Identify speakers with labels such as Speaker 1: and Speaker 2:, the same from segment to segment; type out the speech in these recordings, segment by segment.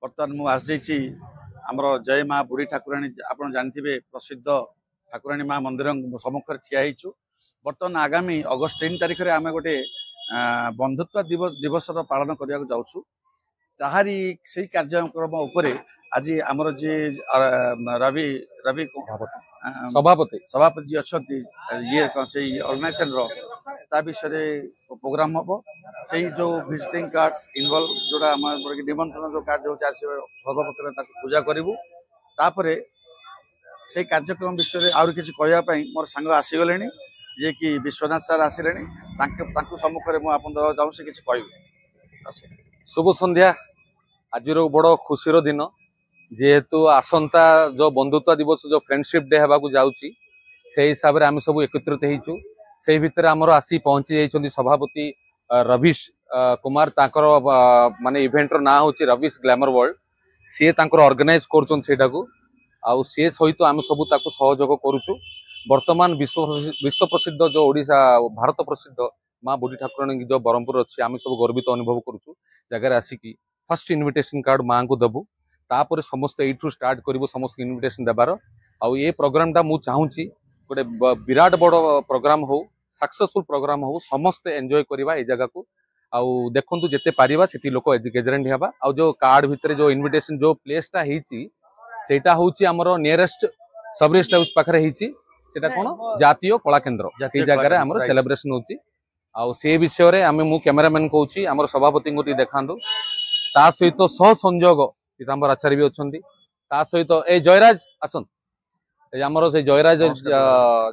Speaker 1: बर्तमान मु आसी आमर जय माँ बुढ़ी ठाकुराणी आप जानते प्रसिद्ध ठाकुराणी माँ मंदिर सम्मुखें ठिया बर्तमान आगामी अगस्ट 3 तारिख में आम गोटे बंधुत्व दिवस पालन करने को जाऊँ ताहारी से कार्यक्रम उपरे आज आमर जी रवि रवि
Speaker 2: सभापति
Speaker 1: सभापति जी अच्छा ये ऑर्गेनाइजेशन ता विषय प्रोग्राम हम से जो विजिटिंग कार्ड्स इनवॉल्व जोड़ा निमंत्रण जो कार्ड जो सर्वप्रथम पूजा करूँ तापर से कार्यक्रम विषय आउर किसी कहवाई मोर सांग आसीगले जे कि विश्वनाथ सार आसिले सम्मुखें मुझे जाऊँ से किसी कह
Speaker 2: शुभ संध्या आज बड़ खुशीर दिन जेहेतु आसंता जो बंधुत्व दिवस जो फ्रेंडशिप डे होगा जाऊँगी से हिसाब से आम सब एकत्रित होइछु से भितर आमर आसी पहुंची जाइछन्ति सभापति रवीश कुमार ताकर माने इवेंट रो ना होची रवीश ग्लैमर वर्ल्ड सी ताकर ऑर्गेनाइज करछन सेटा को आउ से सहित आम सब ताको सहयोग करूछु वर्तमान विश्व प्रसिद्ध जो ओडिशा भारत प्रसिद्ध माँ बुढ़ी ठाकुराणी जो ब्रह्मपुर अच्छी आम सब गर्वित अनुभव करूछु जगह आसिकी फर्स्ट इनविटेशन कार्ड माँ को दबु तापर समस्त एठू स्टार्ट करू समस्त इनविटेशन देबार आउ ये प्रोग्राम मु चाहूँगी गोटे विराट बड़ प्रोग्राम हो सक्सेसफुल प्रोग्राम हो समस्ते एंजॉय करवा ये जगह को आउ देखु जिते पारिबा सेती लोक गेजरेंट हेबा आउ जो कार्ड भितर जो इनविटेशन जो प्लेसटा होईची सेटा होची हमरो नियरेस्ट सब रेस्ट हाउस पाखरे होईची सेटा कोन जातीय कला केंद्र से जगह रे हमरो सेलिब्रेशन होची आउ से विषय रे आमे मु कैमरामैन कहूची हमरो सभापति को देखांदो ता सहित सह संयोग पीतांबर आचार्य भी अछंती ता सहित ए जयराज आसन आमर से जयराज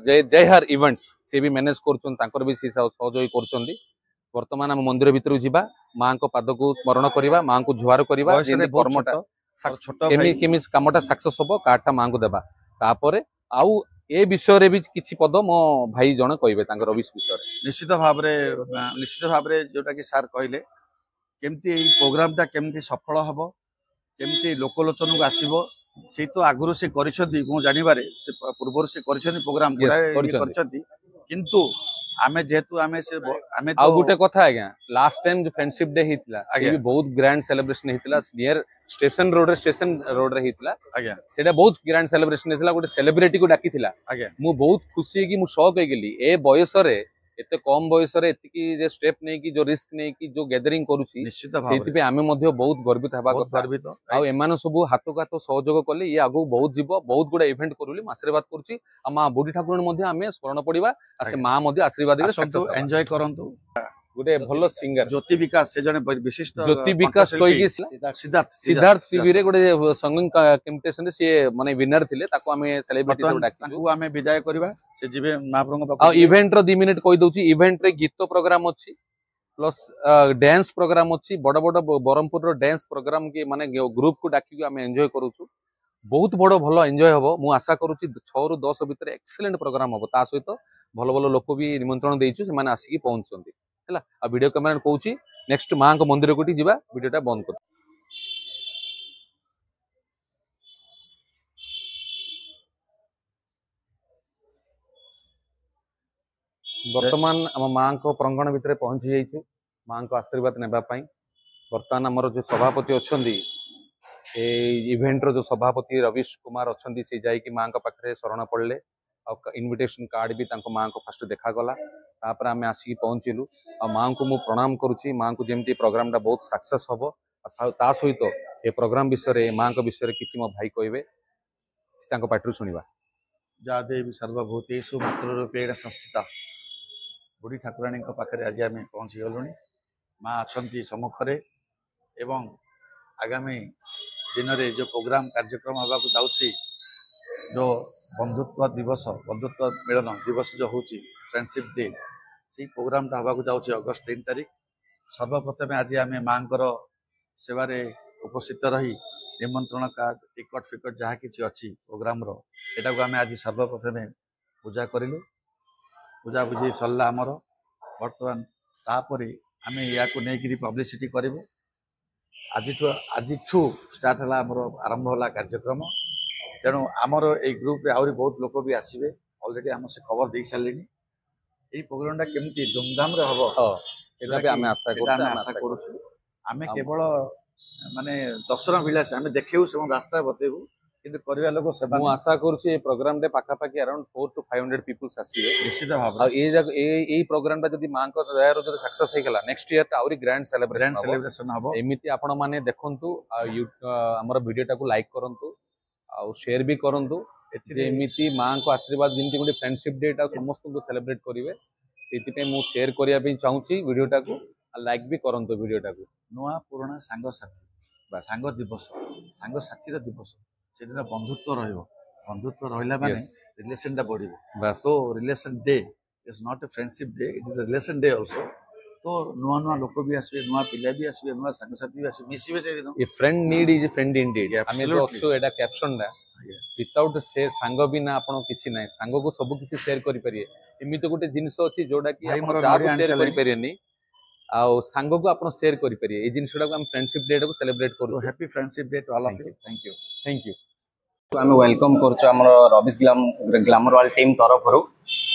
Speaker 2: जयहर इवेंट्स से भी मैनेज कर भी सहयोग कर वर्तमान आम मंदिर भितर जीवा माँ को पाद को स्मरण करवा माँ को जुहार करवा कर्मटा कमटा सक्सेस हम कार्डटा माँ को देवा तापर आउ ए विषय भी किसी पद मो भाई जन कहे रवीश विषय
Speaker 1: निश्चित भाव जोटा कि सार कहले केमती प्रोग्राम टा केमती सफल हम केमती लोकलोचन को आसब से तो आगुरी से जानिबारे से पूर्व से प्रोग्राम किंतु आमे जेहेतु आमे से आमे
Speaker 2: तो गोटे कथा आज्ञा लास्ट टाइम जो फ्रेंडशिप डे हितला से भी बहुत ग्रैंड सेलिब्रेशन हितला नियर स्टेशन रोड रे हितला
Speaker 1: आज्ञा
Speaker 2: सेटा बहुत ग्रैंड सेलिब्रेशन हितला गोटे सेलिब्रिटी को डाकिथिला
Speaker 1: आज्ञा
Speaker 2: मु बहुत खुशी कि मु शॉक हो गेली ए बयस रे एते कम बयस रे एतिकी जे स्टेप नै कि जो रिस्क नै कि जो गैदरिंग करूची
Speaker 1: निश्चित
Speaker 2: सेति पे आमे मध्ये बहुत गर्वित हेबा कथा आ एमान सब हाथ को हाथ सहयोग कले ये आगु बहुत जीव बहुत गुडा इवेंट करूली आशीर्वाद करूची आ मां बुढ़ी ठाकुराणी मध्ये आमे स्मरण पड़िबा आ से मां मध्ये आशीर्वाद
Speaker 1: देबे एन्जॉय करंतु
Speaker 2: गोटे भलो सिंगर
Speaker 1: ज्योति विकास से जने विशिष्ट
Speaker 2: ज्योति विकास कोई सिद्धार्थ टीवी रे गोटे संगीत कॉम्पिटिशन रे से माने विनर थिले ताको हमें सेलिब्रिटी सब डाकी
Speaker 1: ताको हमें विदाय करबा से जीवे महाप्रभु
Speaker 2: पाको आ इवेंट रो 2 मिनिट कोइ दोची इवेंट रे गीत प्रोग्राम अछि प्लस डांस प्रोग्राम अछि बड़ बड़ ब्रह्मपुर रो डांस प्रोग्राम के माने ग्रुप को डाकी हमें एन्जॉय करूछु बहुत बड़ भलो एन्जॉय हबो मु आशा करूची 6 रु 10 भीतर एक्सीलेंट प्रोग्राम हबो ता सहित भलो भलो लोक भी निमंत्रण देइछु से माने आसी पहुंचछन्ती है आ वीडियो कैमरा कहूँ नेक्स्ट माँ को मंदिर को जीवा वीडियोटा बंद कर वर्तमान आम माँ को प्रांगण भितर पहुंची जाइछु माँ को आशीर्वाद नेबा पई वर्तमान आमर जो सभापति अच्छी इवेंट रो जो सभापति रवीश कुमार अच्छी से जाइए माँ पाखे शरण पड़े इनविटेशन कार्ड भी माँ को फास्ट देखागला तापर आम आसिक पहुँचलु आ माँ को मु प्रणाम करुच्ची माँ को जमी प्रोग्राम बहुत सक्सेस हम ता सहित ये प्रोग्राम विषय माँ को विषय किसी मो भाई कहे पाटू शुणा
Speaker 1: जा देवी सर्वभूतेषु मातृरूपेण संस्थिता बुढ़ी ठाकुराणी पाखे आज आम पहुँची गलु माँ अच्छा सम्मुखें एवं आगामी दिन में जो प्रोग्राम कार्यक्रम होगा जाऊँगी जो बंधुत्व दिवस बंधुत्व मिलन दिवस जो हूँ फ्रेंडशिप डे से प्रोग्राम होगा जाऊँगी अगस्ट 3 तारिख सर्वप्रथम आज आम माँ सेवारे उपस्थित रही निमंत्रण कार्ड टिकट फिकट जहाँ कि अच्छी प्रोग्राम सेटा को आम आज सर्वप्रथम पूजा करूँ पूजा बुझी सरला आमर बर्तमान तापर आम या नहीं पब्लिसिटी करूँ आज स्टार्ट है आरंभ है कार्यक्रम तेणु आमर ए ग्रुप रे आहरी बहुत लोक भी आसबे ऑलरेडी आम से खबर दे सारे ये प्रोग्राम केमती धूमधाम रे हम
Speaker 2: आशा करूँ
Speaker 1: आमे केवल माने दर्शन विलास आम देखू से रास्ता बतेबू किंतु करवा लोक
Speaker 2: मु
Speaker 1: सेवा
Speaker 2: आशा करूची ए प्रोग्राम रे पाखा पाखी अराउंड 400 to 500 पीपल्स आसीए
Speaker 1: निश्चित
Speaker 2: आ
Speaker 1: भाव
Speaker 2: ए प्रोग्राम जदि मां को दयार जदि सक्सेस हे गला नेक्स्ट ईयर आउरी ग्रैंड
Speaker 1: ग्रैंड
Speaker 2: सेलिब्रेशन
Speaker 1: सेलिब्रेशन हम
Speaker 2: एमिति आपण माने देखंतु हमर वीडियो टाको लाइक करंतु आ शेयर भी करंतु जे एमिति मां को आशीर्वाद जिंती गोटे फ्रेंडशिप डे टा समस्त को सेलिब्रेट करिवे सेति पे मु शेयर करिया पे चाहूची वीडियो टाको आ लाइक भी करंतु वीडियो टाको
Speaker 1: नुआ पुराना सांग साथी सांग दिवस सांग साथी दिवस से दिन बंधुत्व रहिबो बंधुत्व रहिला माने
Speaker 2: Yes.
Speaker 1: रिलेशन टा बढ़िबो
Speaker 2: बस
Speaker 1: तो relation day is not a friendship day it is a relation day also तो नुआ नुआ लोक भी आसबे नुआ पिला भी आसबे नुआ सांग साथी भी आसबे मिसिबे से दिन
Speaker 2: ए friend need is a friend Indeed
Speaker 1: Yeah,
Speaker 2: हमें
Speaker 1: absolutely.
Speaker 2: अक्सो एटा कैप्शन डा
Speaker 1: यस
Speaker 2: विदाउट शेयर सांग बिना आपण किछि नै सांग को सब किछि शेयर करि परिए एमिति गोटे जिंस अछि जोडा कि
Speaker 1: भाई
Speaker 2: आपण
Speaker 1: मोर
Speaker 2: जा
Speaker 1: नड़ी आनी
Speaker 2: शेयर
Speaker 1: साले।
Speaker 2: करि परिएनी आ सांग को आपण शेयर करि परिए ए जिंसडा को हम फ्रेंडशिप डे को सेलिब्रेट
Speaker 1: तो
Speaker 2: करू
Speaker 1: happy friendship day to all of
Speaker 2: Thank
Speaker 1: you thank you
Speaker 2: thank you
Speaker 3: आम वेलकम कर रबिश ग्लामर वाल टीम तरफ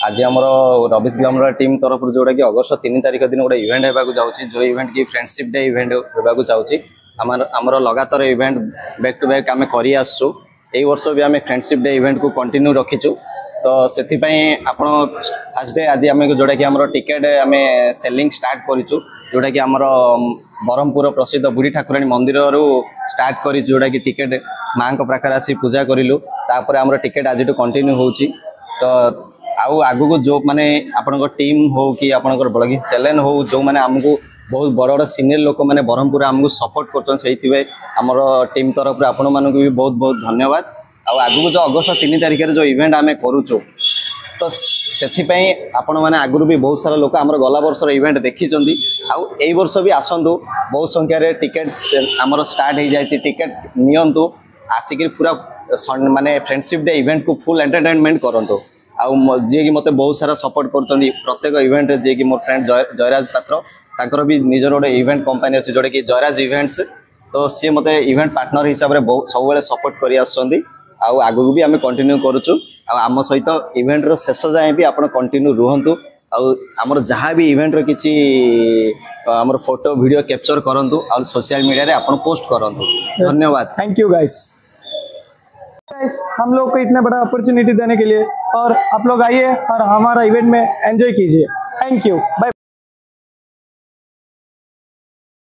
Speaker 3: आज आम रबिश ग्लामर वाल टीम तरफ जोटा कि अगस्त 3 तारिख दिन गोटे इवेंट होगा जाऊँगी जो इवेंट की फ्रेंडशिप डे इवेंट होगा चाहूँगी आमर लगातार इवेंट बैक टू बैक आम कर आसु यही वर्ष भी आम फ्रेंडशिप डे इवेंट को कंटिन्यू रखीचु तो से आपण फास्ट डे आज आम जोटा कि आम टिकेट आम सेलिंग स्टार्ट करूँ जोटा कि आमर ब्रह्मपुर प्रसिद्ध बुढ़ी ठाकुराणी मंदिर स्टार्ट कर जोटा कि टिकेट माँ पाखे आसी पूजा करूँ तापर आम टिकेट आज कंटिन्यू होची तो आउ आगु जो माने आपण टीम हो कि आपण ब्लॉगिंग चैनल हो जो माने हमको बहुत बड़ बड़ सीनियर लोक मैंने ब्रह्मपुर आमको सपोर्ट कर आमर टीम तरफ आपण मानक भी बहुत बहुत धन्यवाद आगु जो अगस्त 3 तारिख जो इवेंट आम करूँ तो से आपण मैंने आगु भी बहुत सारा लोक आमर गला वर्षर इवेंट देखी आउ ए वर्ष भी आसतु बहुत संख्यार टिकेट आमर स्टार्ट हो जाए टिकेट नियंतु आसिक पूरा माने फ्रेंडशिप डे इवेंट को फुल एंटरटेनमेंट करंतु आउ जी कि मते बहुत सारा सपोर्ट कर प्रत्येक इवेंट जे कि मोर फ्रेंड जयराज पात्र ताकर भी निजर गोटे इवेंट कंपनी अच्छी जोटा कि जयराज इवेंट्स तो सी मते इवेंट पार्टनर हिसाब से सब सपोर्ट कर आगु भी आम कंटिन्यू करुचु आम सहित इवेंट रो शेष जाए भी आप कंटिन्यू रुहतु आमर जहाँ भी इवेंट रो किछि आमर फोटो वीडियो कैप्चर करंतु और सोशल मीडिया रे आपण पोस्ट करंतु धन्यवाद
Speaker 4: थैंक यू गाइस हम लोग को इतना बड़ा अपॉर्चुनिटी देने के लिए और आप लोग आइए और हमारा इवेंट में एंजॉय कीजिए थैंक यू बाय।